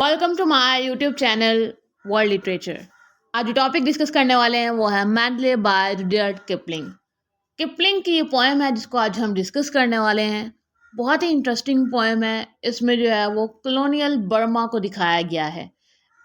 Welcome to my YouTube channel world literature. आज जो topic discuss करने वाले हैं वो है Mandalay by Rudyard Kipling. Kipling की ये पोएम है जिसको आज हम डिस्कस करने वाले हैं। बहुत ही इंटरेस्टिंग पोएम है। इसमें जो है वो कॉलोनियल बर्मा को दिखाया गया है।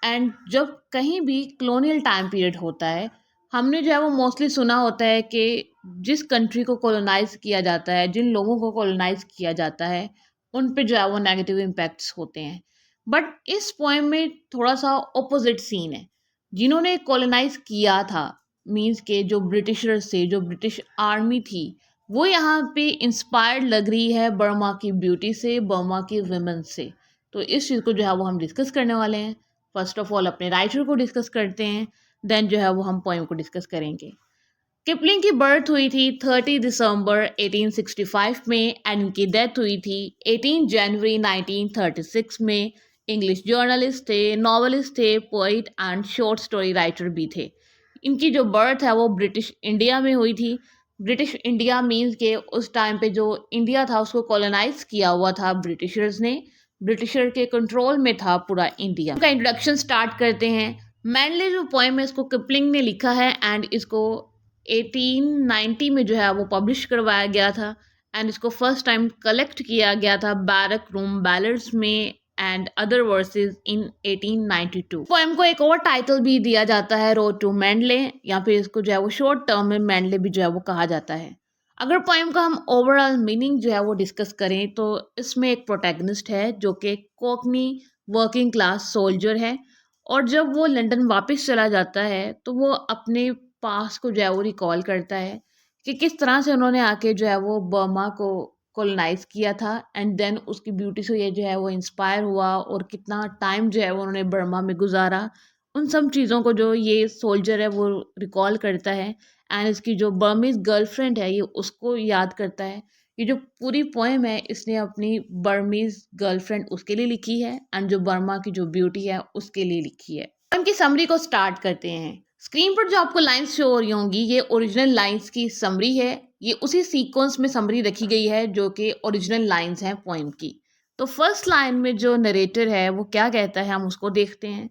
एंड जब कहीं भी कॉलोनियल टाइम पीरियड होता है, हमने जो है वो मोस्टली सुना होता है कि जिस कंट्री को कॉलोनाइज किया जाता है, जिन लोगों को कॉलोनाइज किया जाता है, उन पे जो है वो नेगेटिव इम्पैक्ट्स होते हैं। बट इस पोएम में थोड़ा सा ऑपोजिट सीन है। जिन्होंने कॉलोनाइज किया था, मीन्स के जो ब्रिटिशर्स थे, जो ब्रिटिश आर्मी थी, वो यहाँ पे इंस्पायर्ड लग रही है बर्मा की ब्यूटी से, बर्मा की वुमेन से। तो इस चीज़ को जो है वो हम डिस्कस करने वाले हैं। फर्स्ट ऑफ ऑल अपने राइटर को डिस्कस करते हैं, देन जो है वो हम पोएम को डिस्कस करेंगे। किपलिंग की बर्थ हुई थी 30 दिसंबर 1865 में एंड इनकी डेथ हुई थी 18 जनवरी 1936 में। इंग्लिश जर्नलिस्ट थे, नॉवलिस्ट थे, poet and short story writer भी थे। इनकी जो बर्थ है वो ब्रिटिश इंडिया में हुई थी। ब्रिटिश इंडिया मीन्स के उस टाइम पे जो इंडिया था उसको कॉलोनाइज किया हुआ था ब्रिटिशर्स ने। ब्रिटिशर के कंट्रोल में था पूरा इंडिया। का इंट्रोडक्शन स्टार्ट करते हैं। मैनले जो पोएम है इसको किपलिंग ने लिखा है एंड इसको 1890 में जो है वो पब्लिश करवाया गया था। एंड इसको फर्स्ट टाइम कलेक्ट किया गया था बैरक रूम बैलर्स में and other versus in 1892। Poem को एक और टाइटल भी दिया जाता है, रोड टू मैंडले, या फिर इसको जो है वो शॉर्ट टर्म में मैंडले भी जो है वो कहा जाता है। अगर पोएम का हम ओवरऑल मीनिंग जो है वो डिस्कस करें तो इसमें एक प्रोटैगनिस्ट है जो कि कोकनी वर्किंग क्लास सोल्जर है। और जब वो लंदन वापस चला जाता है तो वो अपने पास को जो है वो रिकॉल करता है कि किस तरह से उन्होंने आके जो है वो बर्मा को कॉलोनाइज किया था एंड देन उसकी ब्यूटी से ये जो है वो इंस्पायर हुआ और कितना टाइम जो है वो उन्होंने बर्मा में गुजारा। उन सब चीज़ों को जो ये सोल्जर है वो रिकॉल करता है एंड इसकी जो बर्मीज गर्लफ्रेंड है ये उसको याद करता है। ये जो पूरी पोएम है इसने अपनी बर्मीज गर्लफ्रेंड उसके लिए लिखी है एंड जो बर्मा की जो ब्यूटी है उसके लिए लिखी है। पोएम की समरी को स्टार्ट करते हैं। स्क्रीन पर जो आपको लाइंस शो हो रही होंगी ये ओरिजिनल लाइंस की समरी है। ये उसी सीक्वेंस में समरी रखी गई है जो कि ओरिजिनल लाइंस हैं पोएम की। तो फर्स्ट लाइन में जो नरेटर है वो क्या कहता है हम उसको देखते हैं।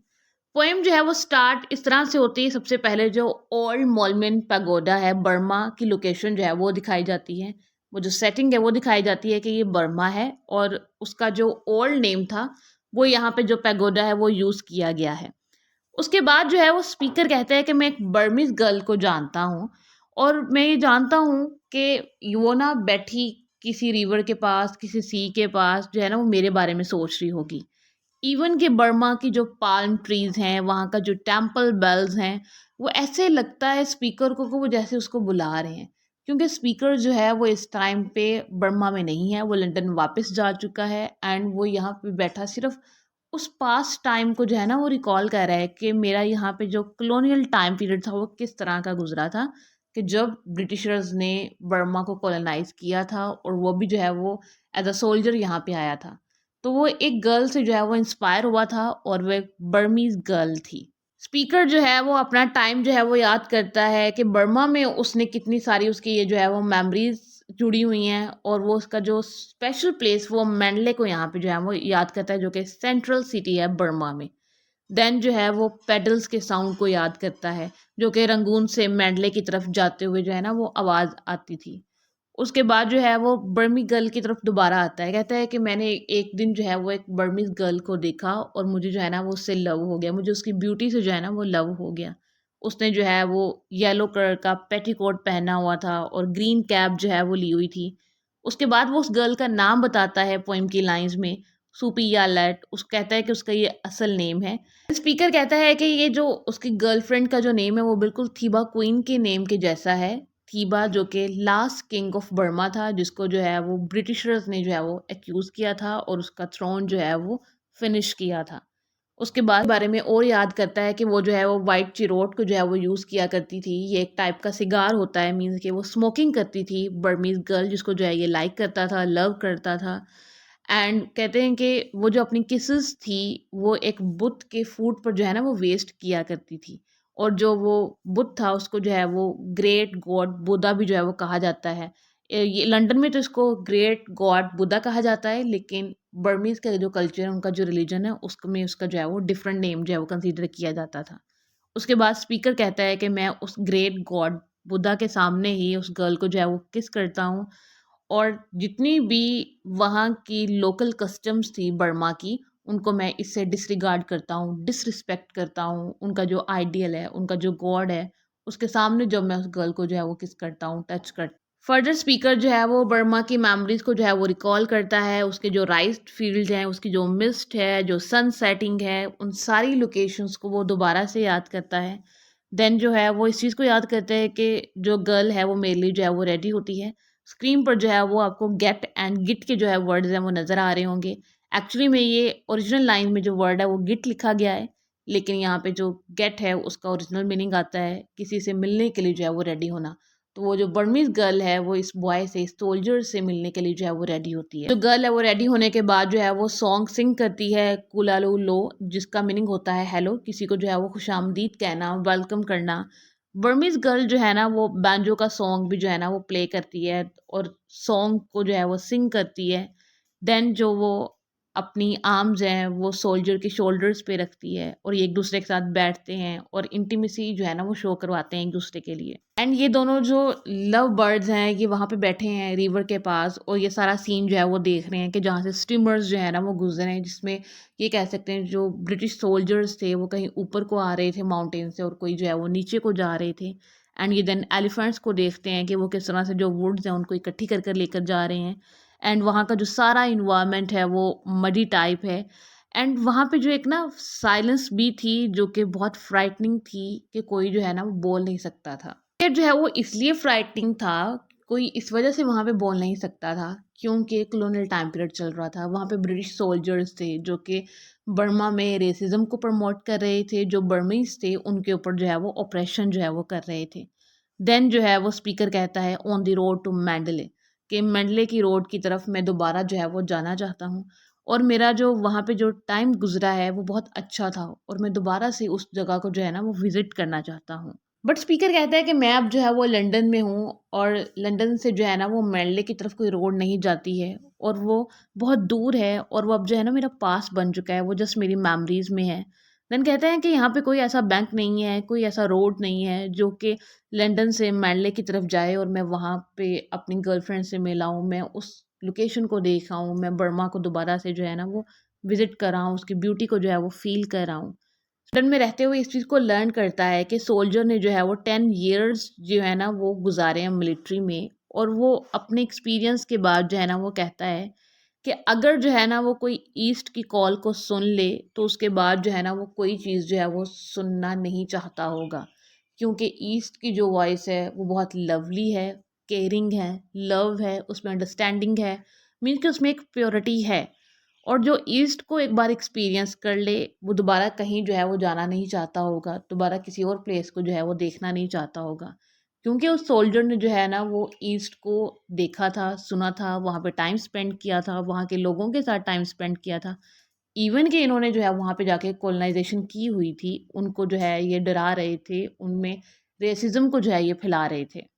पोएम जो है वो स्टार्ट इस तरह से होती है। सबसे पहले जो ओल्ड मोलमेन पैगोडा है, बर्मा की लोकेशन जो है वो दिखाई जाती है। वो जो सेटिंग है वो दिखाई जाती है कि ये बर्मा है और उसका जो ओल्ड नेम था वो यहाँ पे जो पैगोडा है वो यूज़ किया गया है। उसके बाद जो है वो स्पीकर कहता है कि मैं एक बर्मीज गर्ल को जानता हूँ और मैं ये जानता हूँ कि वो ना बैठी किसी रिवर के पास, किसी सी के पास जो है ना वो मेरे बारे में सोच रही होगी। इवन के बर्मा की जो पाल्म ट्रीज हैं, वहाँ का जो टेम्पल बेल्स हैं, वो ऐसे लगता है स्पीकर को कि वो जैसे उसको बुला रहे हैं। क्योंकि स्पीकर जो है वो इस टाइम पे बर्मा में नहीं है, वो लंदन वापस जा चुका है एंड वो यहाँ पे बैठा सिर्फ उस पास्ट टाइम को जो है ना वो रिकॉल कर रहा है कि मेरा यहाँ पे जो कॉलोनियल टाइम पीरियड था वो किस तरह का गुजरा था, कि जब ब्रिटिशर्स ने बर्मा को कॉलोनाइज किया था और वो भी जो है वो एज अ सोल्जर यहाँ पे आया था। तो वो एक गर्ल से जो है वो इंस्पायर हुआ था और वो एक बर्मीज गर्ल थी। स्पीकर जो है वो अपना टाइम जो है वो याद करता है कि बर्मा में उसने कितनी सारी उसकी ये जो है वो मेमोरीज जुड़ी हुई हैं और वो उसका जो स्पेशल प्लेस वो मैंडले को यहाँ पे जो है वो याद करता है जो कि सेंट्रल सिटी है बर्मा में। देन जो है वो पेडल्स के साउंड को याद करता है जो कि रंगून से मैंडले की तरफ जाते हुए जो है ना वो आवाज़ आती थी। उसके बाद जो है वो बर्मी गर्ल की तरफ दोबारा आता है, कहता है कि मैंने एक दिन जो है वो एक बर्मीज गर्ल को देखा और मुझे जो है ना वो उससे लव हो गया, मुझे उसकी ब्यूटी से जो है ना वो लव हो गया। उसने जो है वो येलो कलर का पेटीकोट पहना हुआ था और ग्रीन कैप जो है वो ली हुई थी। उसके बाद वो उस गर्ल का नाम बताता है पोइम की लाइंस में, सुपिया लेट। उस कहता है कि उसका ये असल नेम है। स्पीकर कहता है कि ये जो उसकी गर्लफ्रेंड का जो नेम है वो बिल्कुल थीबा क्वीन के नेम के जैसा है। थीबा जो कि लास्ट किंग ऑफ बर्मा था, जिसको जो है वो ब्रिटिशर्स ने जो है वो एक्यूज़ किया था और उसका थ्रोन जो है वो फिनिश किया था। उसके बाद बारे में और याद करता है कि वो जो है वो वाइट चिरोट को जो है वो यूज़ किया करती थी। ये एक टाइप का सिगार होता है, मीन्स कि वो स्मोकिंग करती थी बर्मीज़ गर्ल, जिसको जो है ये लाइक करता था, लव करता था। एंड कहते हैं कि वो जो अपनी किसेस थी वो एक बुत के फूड पर जो है ना वो वेस्ट किया करती थी। और जो वो बुत था उसको जो है वो ग्रेट गॉड बुद्धा भी जो है वो कहा जाता है। ये लंदन में तो इसको ग्रेट गॉड बुद्धा कहा जाता है, लेकिन बर्मीज़ का जो कल्चर है, उनका जो रिलीजन है, उसमें उसका जो है वो डिफरेंट नेम जो है वो कंसीडर किया जाता था। उसके बाद स्पीकर कहता है कि मैं उस ग्रेट गॉड बुद्धा के सामने ही उस गर्ल को जो है वो किस करता हूँ, और जितनी भी वहाँ की लोकल कस्टम्स थी बर्मा की, उनको मैं इससे डिसरिगार्ड करता हूँ, डिसरिस्पेक्ट करता हूँ। उनका जो आइडियल है, उनका जो गॉड है, उसके सामने जब मैं उस गर्ल को जो है वो किस करता हूँ, टच कर। फर्दर स्पीकर जो है वो बर्मा की मेमोरीज को जो है वो रिकॉल करता है, उसके जो राइस फील्ड हैं, उसकी जो मिस्ट है, जो सन सेटिंग है, उन सारी लोकेशंस को वो दोबारा से याद करता है। देन जो है वो इस चीज़ को याद करते हैं कि जो गर्ल है वो मेरे लिए जो है वो रेडी होती है। स्क्रीन पर जो है वो आपको गेट एंड गिट के जो है वर्ड्स हैं वो नज़र आ रहे होंगे। एक्चुअली में ये ओरिजिनल लाइन में जो वर्ड है वो गिट लिखा गया है, लेकिन यहाँ पे जो गेट है उसका ओरिजिनल मीनिंग आता है किसी से मिलने के लिए जो है वो रेडी होना। तो वो जो बर्मीज़ गर्ल है वो इस बॉय से, इस सोल्जर से मिलने के लिए जो है वो रेडी होती है। जो गर्ल है वो रेडी होने के बाद जो है वो सॉन्ग सिंग करती है, कुलालू लो, जिसका मीनिंग होता है हेलो, किसी को जो है वो खुशामदीद कहना, वेलकम करना। बर्मीज़ गर्ल जो है ना वो बैंजो का सॉन्ग भी जो है ना वो प्ले करती है और सॉन्ग को जो है वो सिंग करती है। देन जो वो अपनी आर्म्स हैं वो सोल्जर के शोल्डर्स पे रखती है और ये एक दूसरे के साथ बैठते हैं और इंटीमेसी जो है ना वो शो करवाते हैं एक दूसरे के लिए। एंड ये दोनों जो लव बर्ड्स हैं ये वहाँ पे बैठे हैं रिवर के पास, और ये सारा सीन जो है वो देख रहे हैं कि जहाँ से स्टीमर्स जो है ना वो गुजरे हैं, जिसमें ये कह सकते हैं जो ब्रिटिश सोल्जर्स थे वो कहीं ऊपर को आ रहे थे माउंटेन से और कोई जो है वो नीचे को जा रहे थे। एंड ये देन एलिफेंट्स को देखते हैं कि वो किस तरह से जो वुड्स हैं उनको इकट्ठी कर कर लेकर जा रहे हैं। एंड वहाँ का जो सारा इन्वायरमेंट है वो मडी टाइप है। एंड वहाँ पे जो एक ना साइलेंस भी थी जो कि बहुत फ्राइटनिंग थी कि कोई जो है ना वो बोल नहीं सकता था। ये जो है वो इसलिए फ्राइटनिंग था, कोई इस वजह से वहाँ पे बोल नहीं सकता था क्योंकि कॉलोनियल टाइम पीरियड चल रहा था। वहाँ पे ब्रिटिश सोल्जर्स थे जो कि बर्मा में रेसिज्म को प्रमोट कर रहे थे, जो बर्मीज थे उनके ऊपर जो है वो ऑपरेशन जो है वो कर रहे थे। देन जो है वो स्पीकर कहता है on the road to Mandalay, कि मैंडले की रोड की तरफ मैं दोबारा जो है वो जाना चाहता हूँ, और मेरा जो वहाँ पे जो टाइम गुजरा है वो बहुत अच्छा था और मैं दोबारा से उस जगह को जो है ना वो विज़िट करना चाहता हूँ। बट स्पीकर कहता है कि मैं अब जो है वो लंदन में हूँ और लंदन से जो है ना वो मैंडले की तरफ कोई रोड नहीं जाती है और वो बहुत दूर है और वो अब जो है ना मेरा पास बन चुका है, वो जस्ट मेरी मेमोरीज में है। देन कहते हैं कि यहाँ पे कोई ऐसा बैंक नहीं है, कोई ऐसा रोड नहीं है जो कि लंदन से मैंडले की तरफ जाए और मैं वहाँ पे अपनी गर्लफ्रेंड से मिला हूँ, मैं उस लोकेशन को देखा हूँ, मैं बर्मा को दोबारा से जो है ना वो विज़िट कर रहा हूँ, उसकी ब्यूटी को जो है वो फ़ील कर रहा हूँ। लंदन में रहते हुए इस चीज़ को लर्न करता है कि सोल्जर ने जो है वो 10 इयर्स जो है ना वो गुजारे हैं मिलिट्री में, और वो अपने एक्सपीरियंस के बाद जो है ना वो कहता है कि अगर जो है ना वो कोई ईस्ट की कॉल को सुन ले तो उसके बाद जो है ना वो कोई चीज़ जो है वो सुनना नहीं चाहता होगा, क्योंकि ईस्ट की जो वॉइस है वो बहुत लवली है, केयरिंग है, लव है, उसमें अंडरस्टैंडिंग है, मीन्स कि उसमें एक प्योरिटी है। और जो ईस्ट को एक बार एक्सपीरियंस कर ले वो दोबारा कहीं जो है वो जाना नहीं चाहता होगा, दोबारा किसी और प्लेस को जो है वो देखना नहीं चाहता होगा, क्योंकि उस सोल्जर ने जो है ना वो ईस्ट को देखा था, सुना था, वहाँ पे टाइम स्पेंड किया था, वहाँ के लोगों के साथ टाइम स्पेंड किया था। इवन कि इन्होंने जो है वहाँ पे जाके कॉलोनाइजेशन की हुई थी, उनको जो है ये डरा रहे थे, उनमें रेसिज्म को जो है ये फैला रहे थे।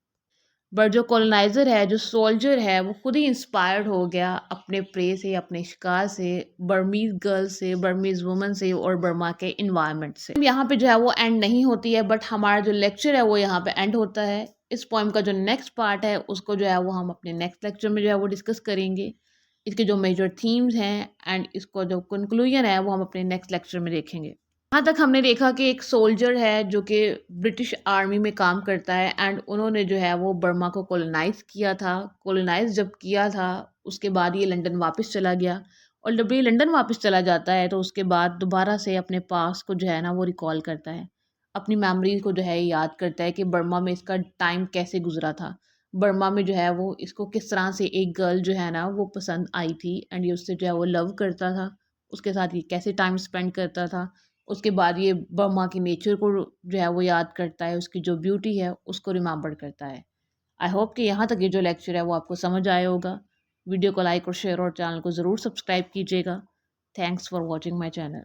बट जो कॉलोनाइज़र है, जो सोल्जर है, वो खुद ही इंस्पायर्ड हो गया अपने प्रे से, अपने शिकार से, बर्मीज़ गर्ल से, बर्मीज़ वुमन से और बर्मा के इन्वायरमेंट से। यहाँ पे जो है वो एंड नहीं होती है, बट हमारा जो लेक्चर है वो यहाँ पे एंड होता है। इस पोएम का जो नेक्स्ट पार्ट है उसको जो है वो हम अपने नेक्स्ट लेक्चर में जो है वो डिस्कस करेंगे। इसके जो मेजर थीम्स हैं एंड इसको जो कंक्लूजन है वो हम अपने नेक्स्ट लेक्चर में देखेंगे। यहाँ तक हमने देखा कि एक सोल्जर है जो कि ब्रिटिश आर्मी में काम करता है एंड उन्होंने जो है वो बर्मा को कॉलोनाइज़ किया था। कॉलोनाइज़ जब किया था उसके बाद ये लंदन वापस चला गया, और जब ये लंदन वापस चला जाता है तो उसके बाद दोबारा से अपने पास को जो है ना वो रिकॉल करता है, अपनी मेमोरीज को जो है याद करता है कि बर्मा में इसका टाइम कैसे गुजरा था, बर्मा में जो है वो इसको किस तरह से एक गर्ल जो है ना वो पसंद आई थी एंड ये उससे जो है वो लव करता था, उसके साथ ये कैसे टाइम स्पेंड करता था। उसके बाद ये बर्मा की नेचर को जो है वो याद करता है, उसकी जो ब्यूटी है उसको रिमेंबर करता है। आई होप कि यहाँ तक ये जो लेक्चर है वो आपको समझ आया होगा। वीडियो को लाइक और शेयर और चैनल को ज़रूर सब्सक्राइब कीजिएगा। Thanks for watching my channel.